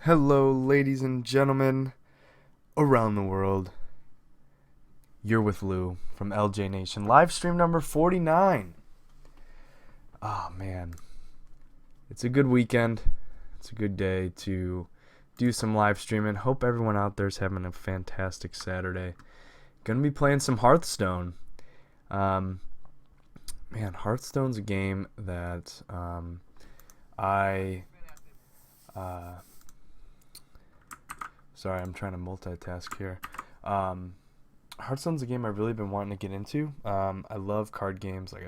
Hello, ladies and gentlemen around the world. You're with Lou from LJ Nation. Livestream number 49. Oh, man. It's a good weekend. It's a good day to do some live streaming. Hope everyone out there's having a fantastic Saturday. Gonna be playing some Hearthstone. Man, Hearthstone's a game that Sorry, I'm trying to multitask here. Hearthstone's a game I've really been wanting to get into. I love card games. I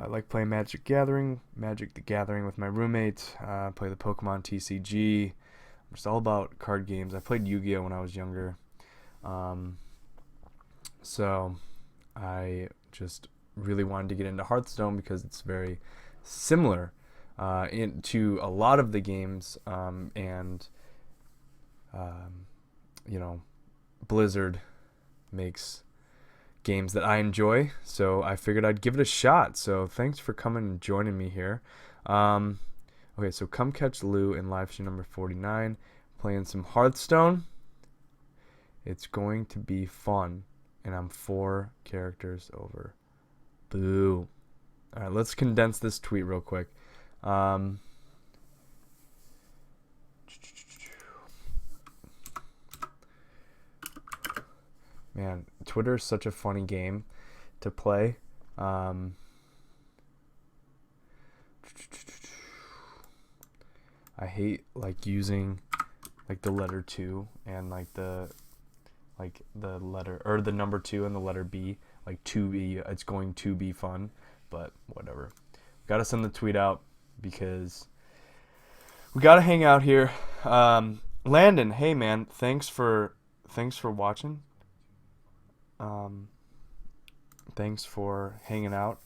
like playing Magic the Gathering with my roommate. Play the Pokemon TCG. I'm just all about card games. I played Yu-Gi-Oh when I was younger. So I just really wanted to get into Hearthstone because it's very similar to a lot of the games, and Blizzard makes games that I enjoy, so I figured I'd give it a shot. So thanks for coming and joining me here. Okay, so come catch Lou in live stream number 49, playing some Hearthstone. It's going to be fun, and I'm 4 characters over. Boo. All right, let's condense this tweet real quick. Man, Twitter is such a funny game to play. I hate using the letter 2 and the letter or the number 2 and the letter B, to be, it's going to be fun, but whatever. Gotta send the tweet out because we gotta hang out here. Landon, hey man, thanks for watching. Thanks for hanging out.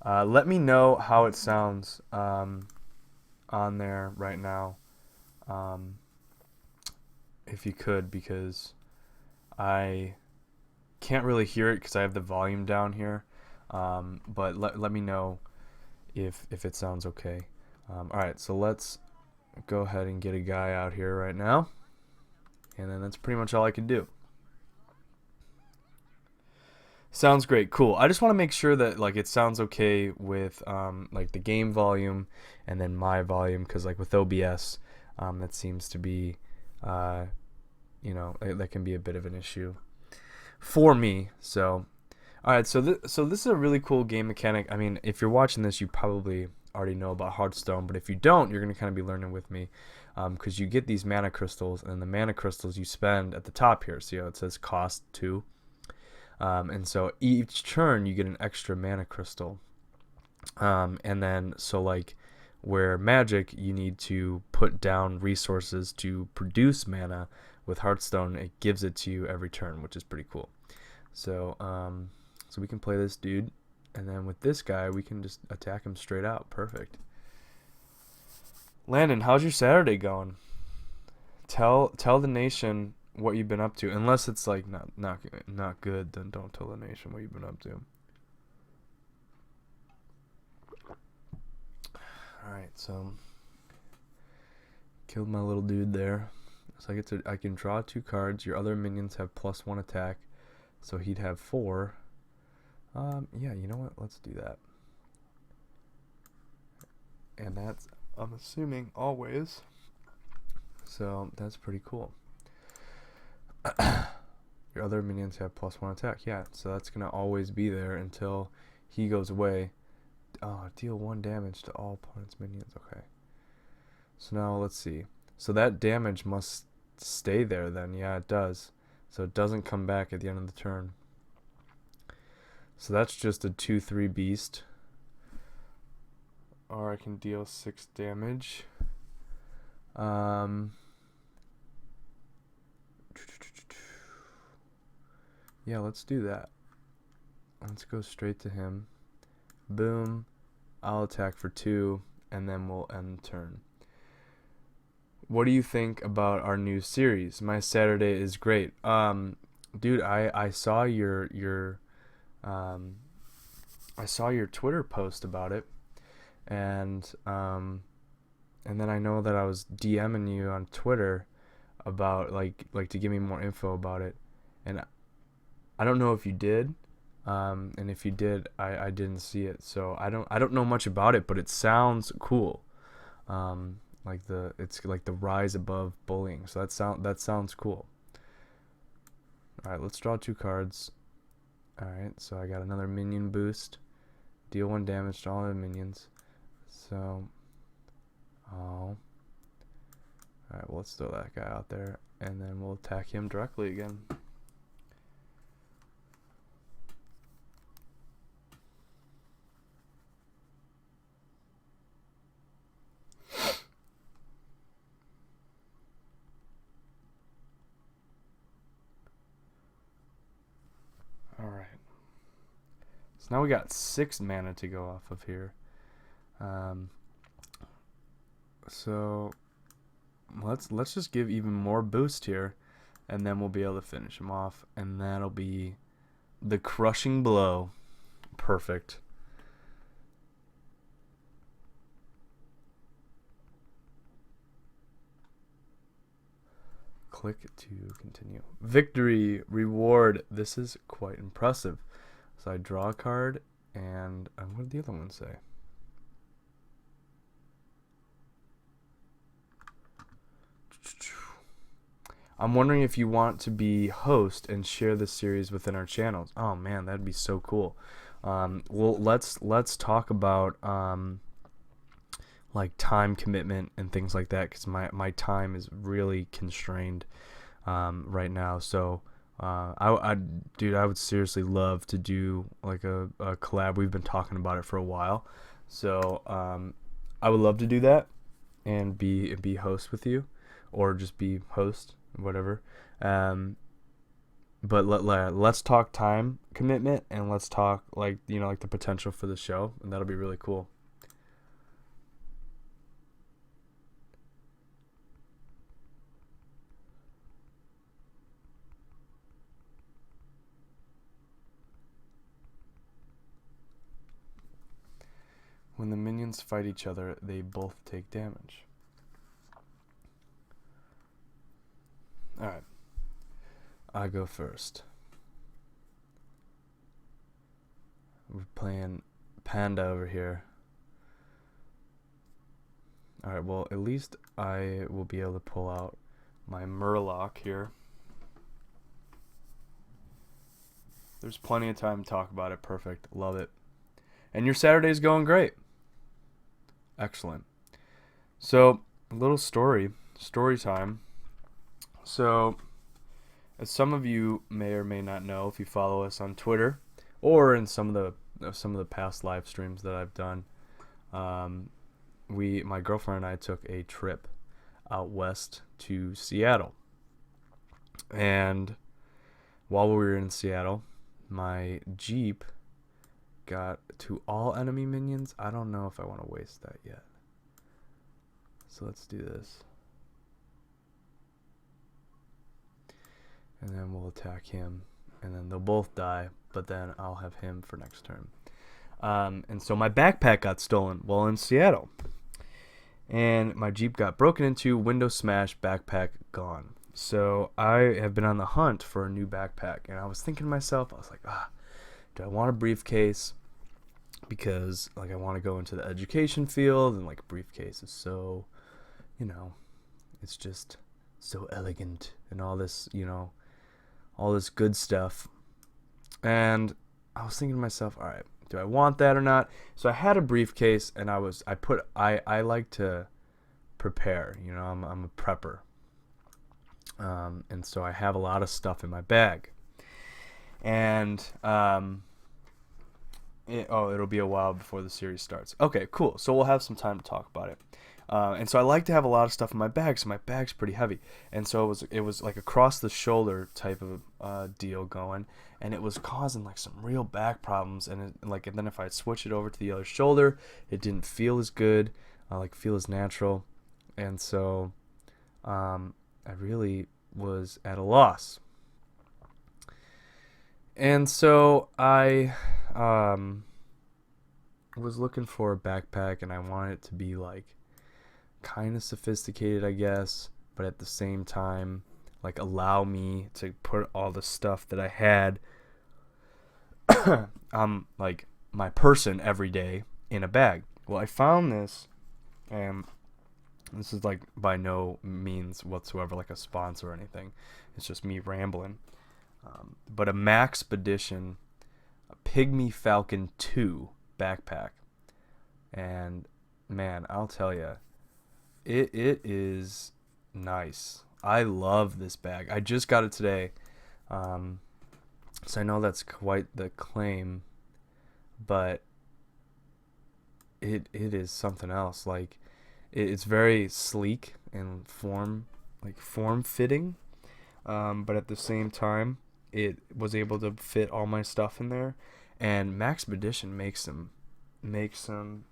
Let me know how it sounds on there right now, if you could, because I can't really hear it because I have the volume down here. But let me know if it sounds okay. All right, so let's go ahead and get a guy out here right now, and then that's pretty much all I can do. Sounds great. Cool. I just want to make sure that it sounds okay with the game volume and then my volume, because with OBS, that seems to be that can be a bit of an issue for me. So all right, so this is a really cool game mechanic. I mean, if you're watching this, you probably already know about Hearthstone, but if you don't, you're going to kind of be learning with me, because you get these mana crystals, and the mana crystals you spend at the top here. See how it says cost 2? And so each turn you get an extra mana crystal. And then where Magic, you need to put down resources to produce mana, with Hearthstone it gives it to you every turn, which is pretty cool. So so we can play this dude, and then with this guy we can just attack him straight out. Perfect. Landon, how's your Saturday going? Tell the nation what you've been up to. Unless it's not good, then don't tell the nation what you've been up to. Alright, so killed my little dude there. So I can draw 2 cards. Your other minions have +1 attack, so he'd have 4. Yeah, you know what? Let's do that. And that's, I'm assuming, always. So that's pretty cool. Your other minions have +1 attack. Yeah, so that's gonna always be there until he goes away. Deal 1 damage to all opponent's minions. Okay. So now let's see. So that damage must stay there then. Yeah, it does. So it doesn't come back at the end of the turn. So that's just a 2/3 beast. Or I can deal 6 damage. Yeah, let's do that. Let's go straight to him. Boom. I'll attack for 2, and then we'll end the turn. What do you think about our new series? My Saturday is great. Dude, I saw your I saw your Twitter post about it, and and then I know that I was DMing you on Twitter about like to give me more info about it, and I don't know if you did, and if you did, I didn't see it, so I don't know much about it, but it sounds cool. It's like the rise above bullying, so that sounds cool. All right, let's draw 2 cards. All right, so I got another minion boost. Deal 1 damage to all the minions. So, oh. Alright, well, let's throw that guy out there, and then we'll attack him directly again. Alright. So now we got 6 mana to go off of here. So let's just give even more boost here, and then we'll be able to finish him off, and that'll be the crushing blow. Perfect. Click to continue. Victory reward. This is quite impressive. So I draw a card, and what did the other one say? I'm wondering if you want to be host and share this series within our channels. Oh man, that'd be so cool. Well, let's talk about like time commitment and things like that, because my time is really constrained right now. So dude, I would seriously love to do like a collab. We've been talking about it for a while, so I would love to do that and be host with you, or just be host, whatever. But let's talk time commitment, and let's talk like the potential for the show, and that'll be really cool. When the minions fight each other, they both take damage. Alright. I go first. We're playing Panda over here. Alright, well, at least I will be able to pull out my Murloc here. There's plenty of time to talk about it. Perfect. Love it. And your Saturday's going great. Excellent. So, a little story time. So, as some of you may or may not know, if you follow us on Twitter or in some of the past live streams that I've done, my girlfriend and I took a trip out west to Seattle. And while we were in Seattle, my Jeep got to all enemy minions. I don't know if I want to waste that yet. So let's do this. And then we'll attack him. And then they'll both die, but then I'll have him for next turn. And so my backpack got stolen while in Seattle. And my Jeep got broken into, window smashed, backpack gone. So I have been on the hunt for a new backpack. And I was thinking to myself, I was like, do I want a briefcase? Because like I want to go into the education field, and like briefcase is so, it's just so elegant and all this, all this good stuff. And I was thinking to myself, all right, do I want that or not? So I had a briefcase, and I like to prepare, I'm a prepper. And so I have a lot of stuff in my bag. And it'll be a while before the series starts. Okay, cool. So we'll have some time to talk about it. And so I like to have a lot of stuff in my bag, so my bag's pretty heavy. And so it was like across the shoulder type of deal going, and it was causing like some real back problems. And then if I switch it over to the other shoulder, it didn't feel as good, feel as natural. And so I really was at a loss. And so I was looking for a backpack, and I wanted it to be like kind of sophisticated, I guess, but at the same time, like, allow me to put all the stuff that I had like my person every day in a bag. Well, I found this, and this is like by no means whatsoever like a sponsor or anything. It's just me rambling. But a Maxpedition, a Pygmy Falcon 2 backpack, and man, I'll tell you, it is nice. I love this bag. I just got it today. So I know that's quite the claim, but it is something else. Like, it's very sleek and form fitting, but at the same time, it was able to fit all my stuff in there. And Maxpedition makes some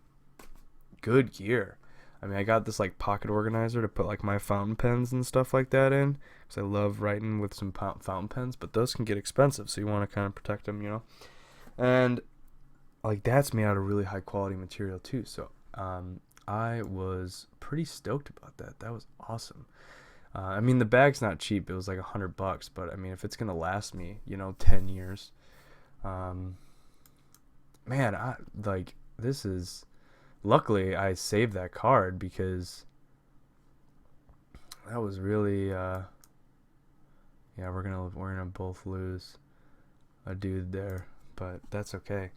good gear. I mean, I got this like pocket organizer to put like my fountain pens and stuff like that in, because I love writing with some fountain pens, but those can get expensive, so you want to kind of protect them, you know. And like, that's made out of really high quality material too. So I was pretty stoked about that. That was awesome. I mean, the bag's not cheap. It was like $100, but I mean, if it's gonna last me, 10 years, man, I like, this is. Luckily, I saved that card, because that was really, yeah, we're gonna both lose a dude there, but that's okay.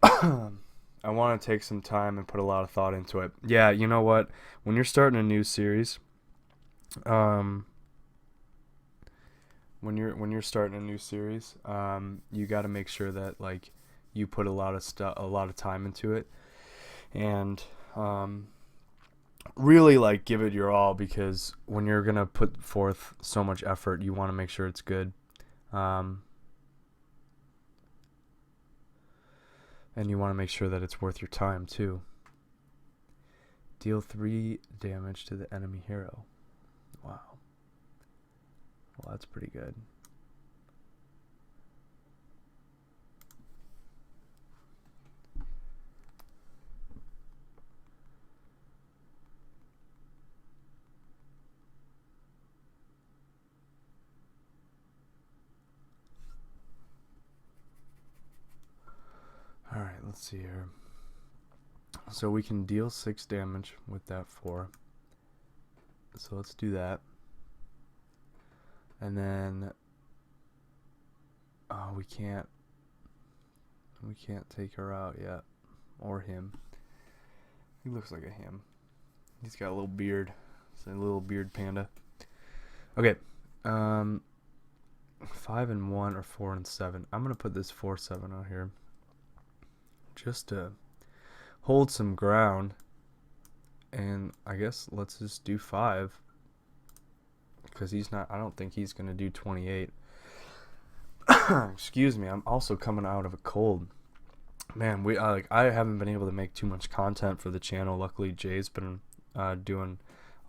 I want to take some time and put a lot of thought into it. Yeah, you know what? When you're starting a new series, when you're starting a new series, you got to make sure that like you put a lot of time into it, and really like give it your all, because when you're gonna put forth so much effort, you want to make sure it's good, and you want to make sure that it's worth your time too. Deal 3 damage to the enemy hero. Wow. Well, that's pretty good. Alright, let's see here. So we can deal 6 damage with that 4. So let's do that. And then we can't take her out yet, or him. He looks like a him. He's got a little beard. It's a little beard panda. Okay. 5 and 1 or 4 and 7. I'm gonna put this 4-7 out here, just to hold some ground. And I guess let's just do 5. Because I don't think he's going to do 28. Excuse me, I'm also coming out of a cold. Man, I haven't been able to make too much content for the channel. Luckily, Jay's been doing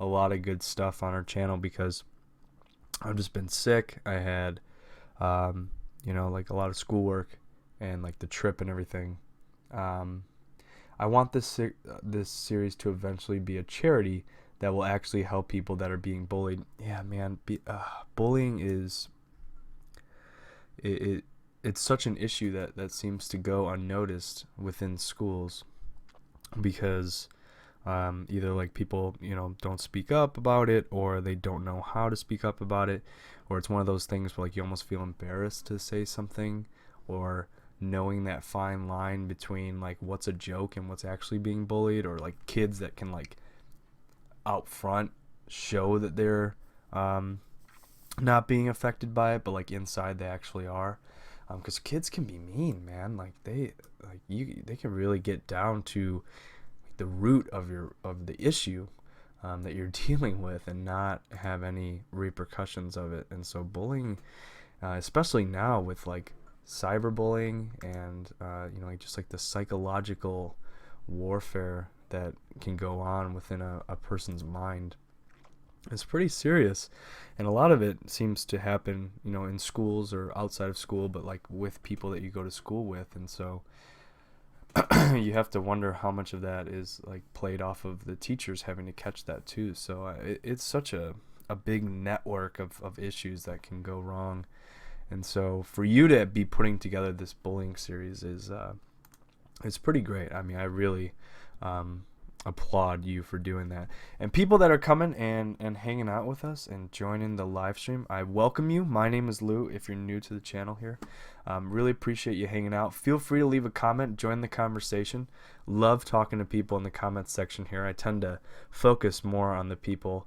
a lot of good stuff on our channel, because I've just been sick. I had, like a lot of schoolwork and like the trip and everything. I want this series to eventually be a charity that will actually help people that are being bullied. Yeah, man, bullying is it's such an issue that seems to go unnoticed within schools, because either like people don't speak up about it, or they don't know how to speak up about it, or it's one of those things where like you almost feel embarrassed to say something, or knowing that fine line between like what's a joke and what's actually being bullied, or like kids that can like out front show that they're not being affected by it, but like inside they actually are, because kids can be mean, man. Like they can really get down to the root of the issue that you're dealing with, and not have any repercussions of it. And so bullying, especially now with like cyberbullying and like just like the psychological warfare that can go on within a person's mind, It's pretty serious, and a lot of it seems to happen, in schools or outside of school, but like with people that you go to school with, and so you have to wonder how much of that is like played off of the teachers having to catch that too. So it's such a big network of issues that can go wrong, and so for you to be putting together this bullying series is it's pretty great. I mean, I really applaud you for doing that. And people that are coming and hanging out with us and joining the live stream, I welcome you. My name is Lou. If you're new to the channel here, really appreciate you hanging out. Feel free to leave a comment, join the conversation. Love talking to people in the comments section here. I tend to focus more on the people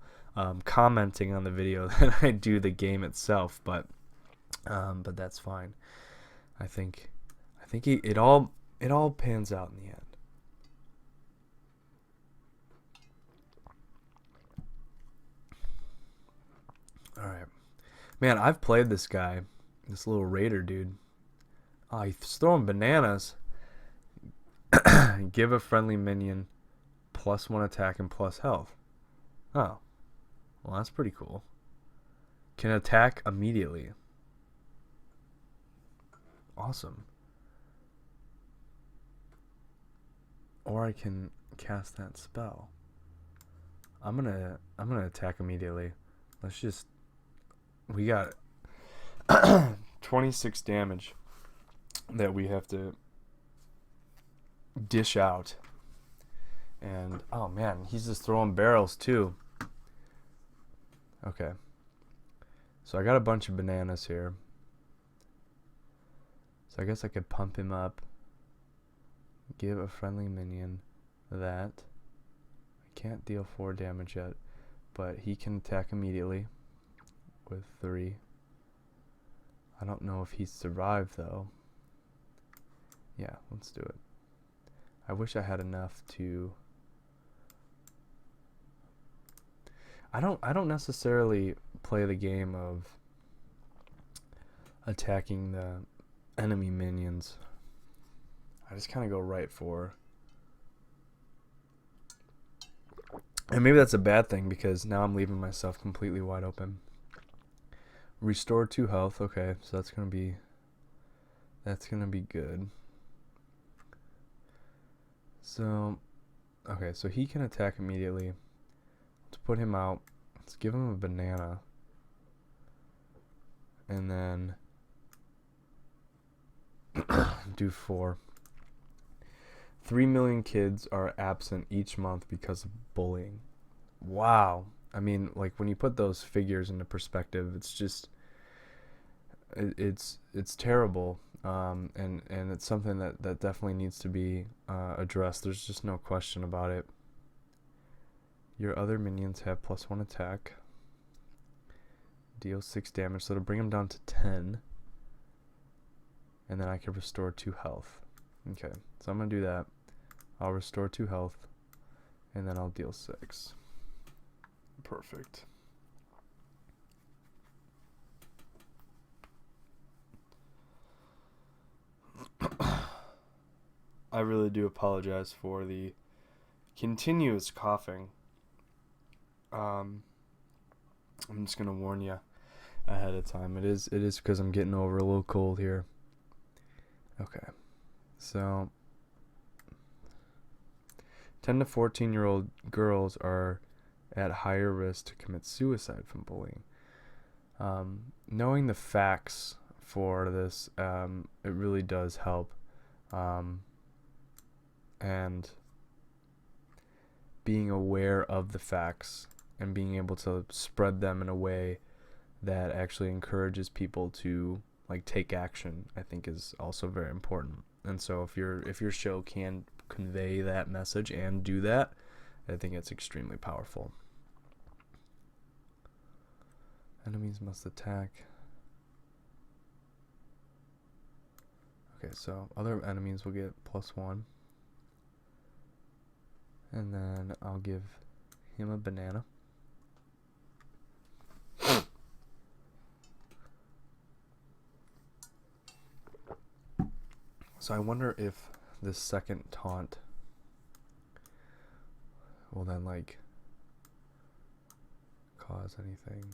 commenting on the video than I do the game itself, but that's fine. I think it all pans out in the end. All right, man. I've played this guy, this little raider dude. Oh, he's throwing bananas. Give a friendly minion +1 attack and plus health. Oh, well, that's pretty cool. Can attack immediately. Awesome. Or I can cast that spell. I'm gonna attack immediately. Let's just. We got 26 damage that we have to dish out. And oh man, he's just throwing barrels too. Okay. So I got a bunch of bananas here. So I guess I could pump him up. Give a friendly minion that. I can't deal 4 damage yet, but he can attack immediately with 3. I don't know if he's survived though. Yeah, let's do it. I wish I had enough to. I don't necessarily play the game of attacking the enemy minions. I just kind of go right for. And maybe that's a bad thing because now I'm leaving myself completely wide open. Restore 2 health. Okay, so that's gonna be good. So, okay, so he can attack immediately. Let's put him out. Let's give him a banana. And then do 4. 3 million kids are absent each month because of bullying. Wow. I mean, like when you put those figures into perspective, it's just it's terrible. And it's something that definitely needs to be addressed. There's just no question about it. Your other minions have +1 attack. Deal 6 damage, so it'll bring them down to 10. And then I can restore 2 health. Okay, so I'm going to do that. I'll restore 2 health. And then I'll deal 6. Perfect. I really do apologize for the continuous coughing. I'm just gonna warn you ahead of time. It is because I'm getting over a little cold here. Okay, so 10 to 14-year-old girls are at higher risk to commit suicide from bullying. Knowing the facts for this, it really does help. And being aware of the facts and being able to spread them in a way that actually encourages people to like take action, I think is also very important. And so if your show can convey that message and do that, I think it's extremely powerful. Enemies must attack. Okay, so other enemies will get +1. And then I'll give him a banana. So I wonder if this second taunt will then like cause anything.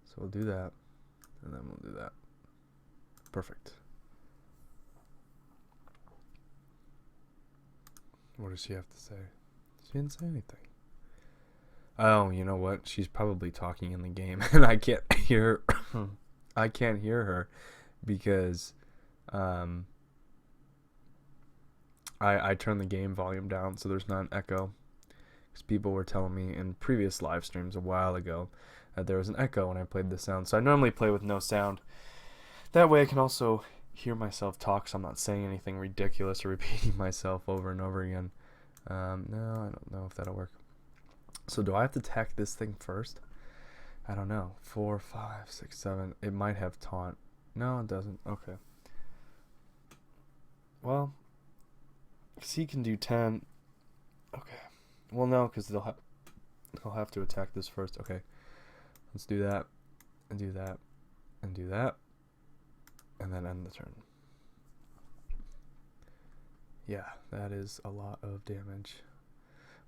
So we'll do that, and then we'll do that. Perfect. What does she have to say? She didn't say anything. Oh, you know what? She's probably talking in the game, and I can't hear. I can't hear her because I turned the game volume down so there's not an echo. Because people were telling me in previous live streams a while ago that there was an echo when I played the sound. So I normally play with no sound. That way I can also hear myself talk, so I'm not saying anything ridiculous or repeating myself over and over again. No, I don't know if that'll work. So do I have to attack this thing first? I don't know. 4, 5, 6, 7. It might have taunt. No, it doesn't. Okay. Well, C can do 10. Okay. Well, no, because they'll have to attack this first. Okay. Let's do that, and do that, and do that, and then end the turn. Yeah, that is a lot of damage.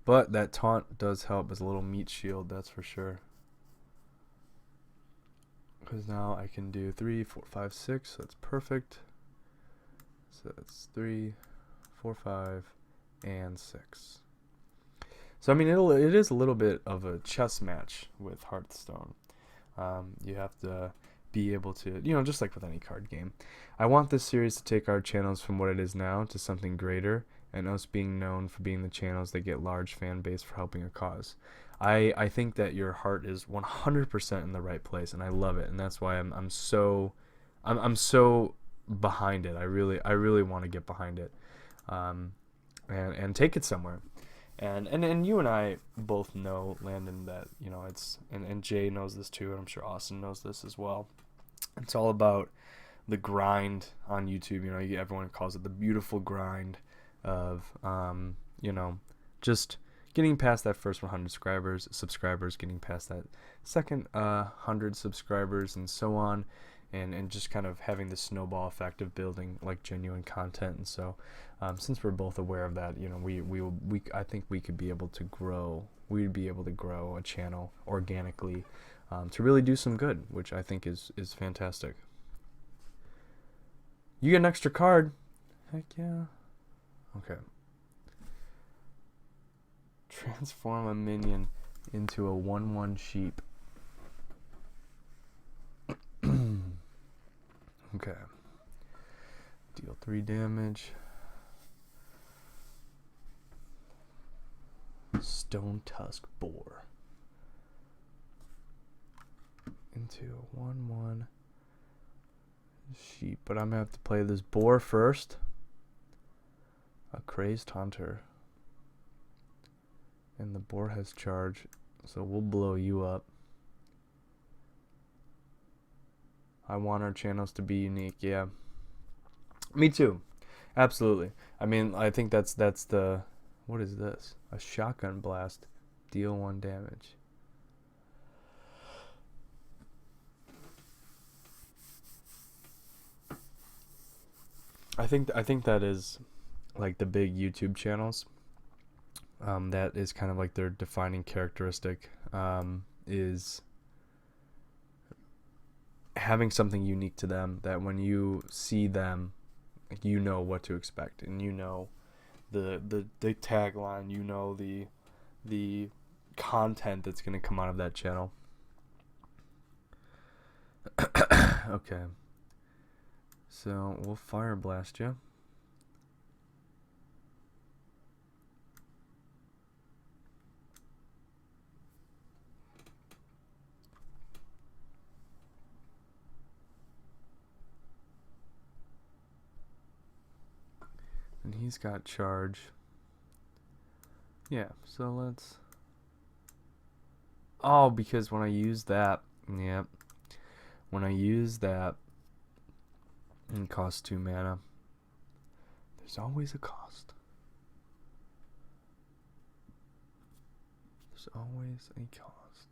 But that taunt does help as a little meat shield, that's for sure. Because now I can do 3, 4, 5, 6. That's perfect. So that's 3, 4, 5, and 6. So I mean, it is a little bit of a chess match with Hearthstone. You have to be able to, just like with any card game. I want this series to take our channels from what it is now to something greater, and us being known for being the channels that get large fan base for helping a cause. I think that your heart is 100% in the right place, and I love it, and that's why I'm so behind it. I really want to get behind it, and take it somewhere. And you and I both know, Landon, that it's and Jay knows this too, and I'm sure Austin knows this as well. It's all about the grind on YouTube. Everyone calls it the beautiful grind of just getting past that first 100 subscribers, getting past that second 100 subscribers, and so on, and just kind of having the snowball effect of building like genuine content. And so since we're both aware of that, I think we could be able to grow. We'd be able to grow a channel organically to really do some good, which I think is fantastic. You get an extra card. Heck yeah. Okay. Transform a minion into a 1/1 sheep. Okay. Deal 3 damage. Stone Tusk Boar. Into a 1/1 sheep. But I'm going to have to play this boar first. A Crazed Hunter. And the boar has charge, so we'll blow you up. I want our channels to be unique, yeah. Me too. Absolutely. I mean, I think that's the... What is this? A shotgun blast. Deal 1 damage. I think that is like the big YouTube channels. That is kind of like their defining characteristic, is having something unique to them, that when you see them, you know what to expect, and the tagline, the content that's going to come out of that channel. Okay. So we'll fire blast you. And he's got charge. Yeah, so let's... Oh, because when I use that... Yep. When I use that... It costs 2 mana. There's always a cost. There's always a cost.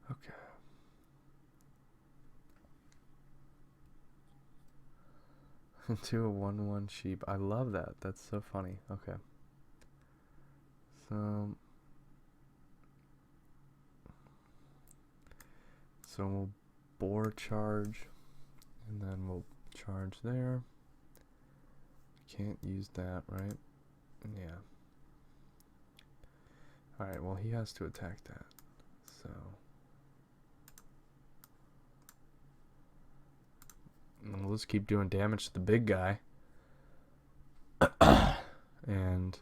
Okay. To a 1/1 sheep. I love that. That's so funny. Okay. So we'll boar charge, and then we'll charge there. Can't use that, right? Yeah. Alright, well, he has to attack that. So. And we'll just keep doing damage to the big guy. And.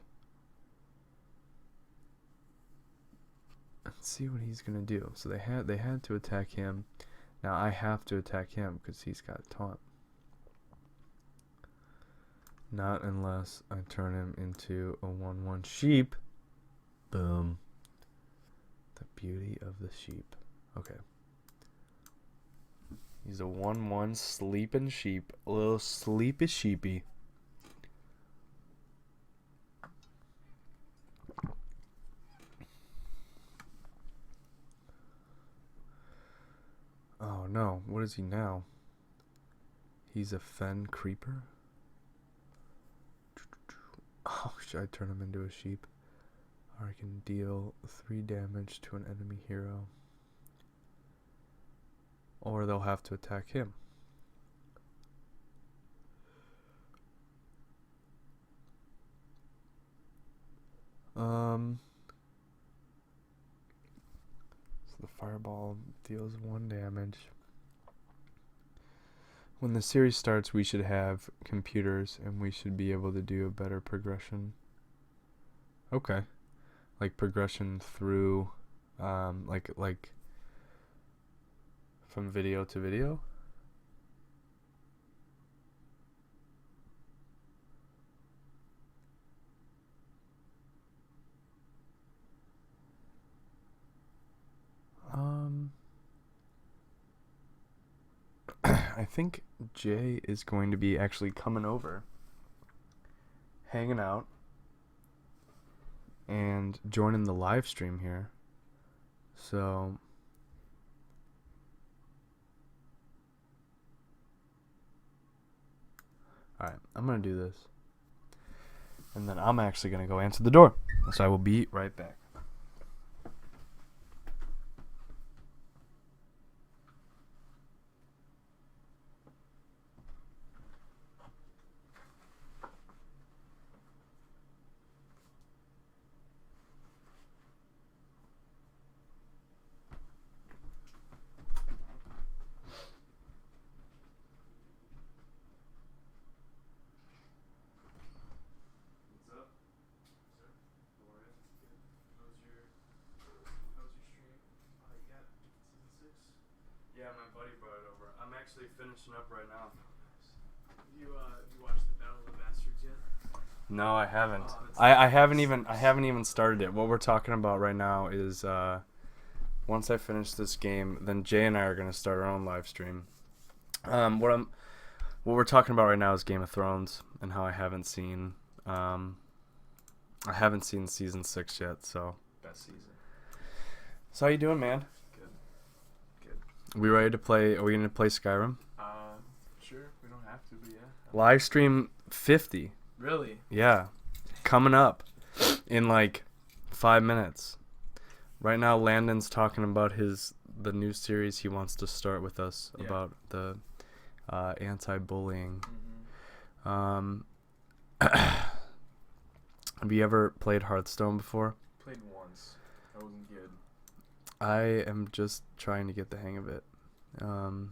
Let's see what he's gonna do. So they had to attack him. Now I have to attack him because he's got taunt. Not unless I turn him into a 1/1 sheep. Boom. The beauty of the sheep. Okay. He's a 1/1 sleeping sheep. A little sleepy sheepy. Oh no, what is he now? He's a fen creeper? Oh, should I turn him into a sheep? Or I can deal 3 damage to an enemy hero. Or they'll have to attack him. So the fireball deals 1 damage. When the series starts, we should have computers, and we should be able to do a better progression. Okay. Like progression through, like from video to video. I think Jay is going to be actually coming over, hanging out, and joining the live stream here. So alright, I'm gonna do this. And then I'm actually gonna go answer the door. So I will be right back. Yeah, my buddy brought it over. I'm actually finishing up right now. You watched the Battle of the Bastards yet? No, I haven't. Oh, I haven't even started it. What we're talking about right now is once I finish this game, then Jay and I are gonna start our own live stream. What we're talking about right now is Game of Thrones and how I haven't seen season 6 yet. So Best season. So how you doing, man? Good. We ready to play? Are we gonna play Skyrim? Sure. We don't have to, but yeah. Live stream 50. Really? Yeah, coming up in like 5 minutes. Right now, Landon's talking about the new series he wants to start with us about the anti-bullying. Mm-hmm. Have you ever played Hearthstone before? Played once. I wasn't good. I am just trying to get the hang of it. Let's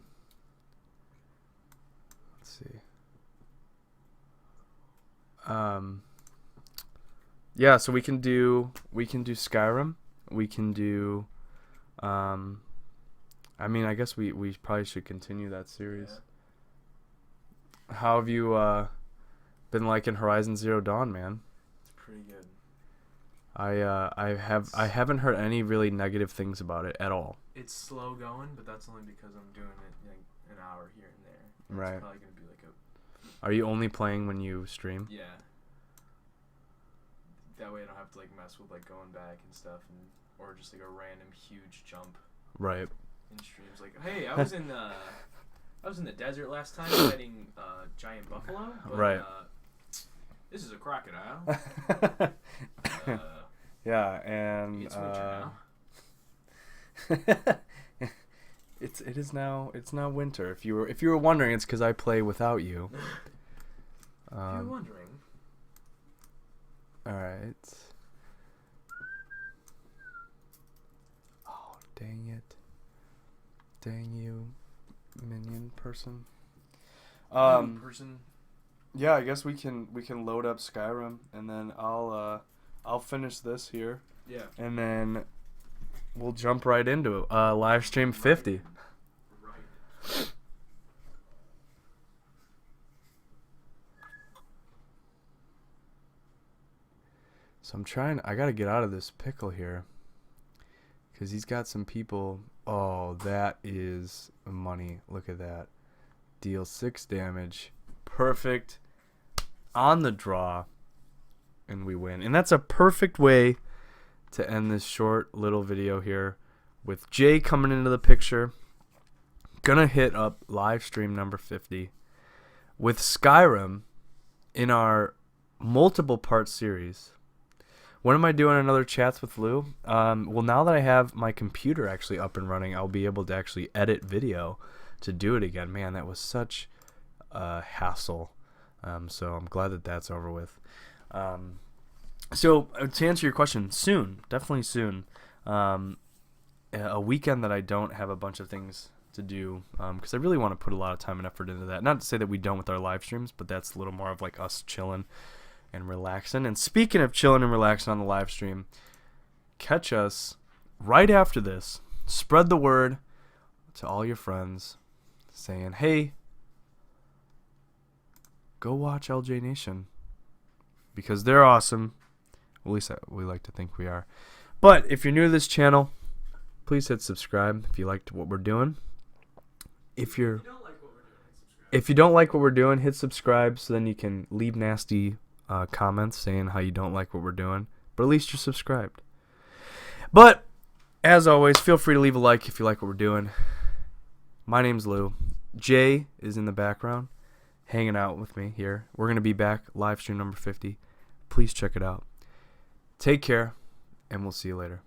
see. Yeah, so we can do Skyrim. We can do I mean, I guess we probably should continue that series. Yeah. How have you been liking Horizon Zero Dawn, man? It's pretty good. I haven't heard any really negative things about it at all. It's slow going, but that's only because I'm doing it like an hour here and there. Right. It's probably gonna be like a. Are you only playing when you stream? Yeah. That way I don't have to like mess with like going back and stuff, or just like a random huge jump Right. in streams. Like, hey, I was in I was in the desert last time fighting giant buffalo. But, Right. This is a crocodile. Yeah, and It's winter now. It's now winter. If you were wondering, it's because I play without you. If you're wondering. All right. Oh, dang it! Dang you, minion person. Person. Yeah, I guess we can load up Skyrim, and then I'll finish this here, Yeah. and then we'll jump right into it. Livestream 50. Right. So I gotta get out of this pickle here, because he's got some people. Oh, that is money. Look at that. Deal 6 damage. Perfect. On the draw. And we win. And that's a perfect way to end this short little video here, with Jay coming into the picture. Gonna hit up live stream number 50 with Skyrim in our multiple part series. When am I doing another Chats with Lou? Well, now that I have my computer actually up and running, I'll be able to actually edit video to do it again. Man, that was such a hassle. So I'm glad that that's over with. So to answer your question, soon, definitely soon. A weekend that I don't have a bunch of things to do, because I really want to put a lot of time and effort into that. Not to say that we don't with our live streams, but that's a little more of like us chilling and relaxing. And speaking of chilling and relaxing on the live stream, catch us right after this. Spread the word to all your friends, saying, hey, go watch LJ Nation, because they're awesome. At least we like to think we are. But if you're new to this channel, please hit subscribe if you liked what we're doing. If you don't like what we're doing, hit subscribe, so then you can leave nasty comments saying how you don't like what we're doing. But at least you're subscribed. But as always, feel free to leave a like if you like what we're doing. My name's Lou. Jay is in the background hanging out with me here. We're going to be back, live stream number 50. Please check it out. Take care, and we'll see you later.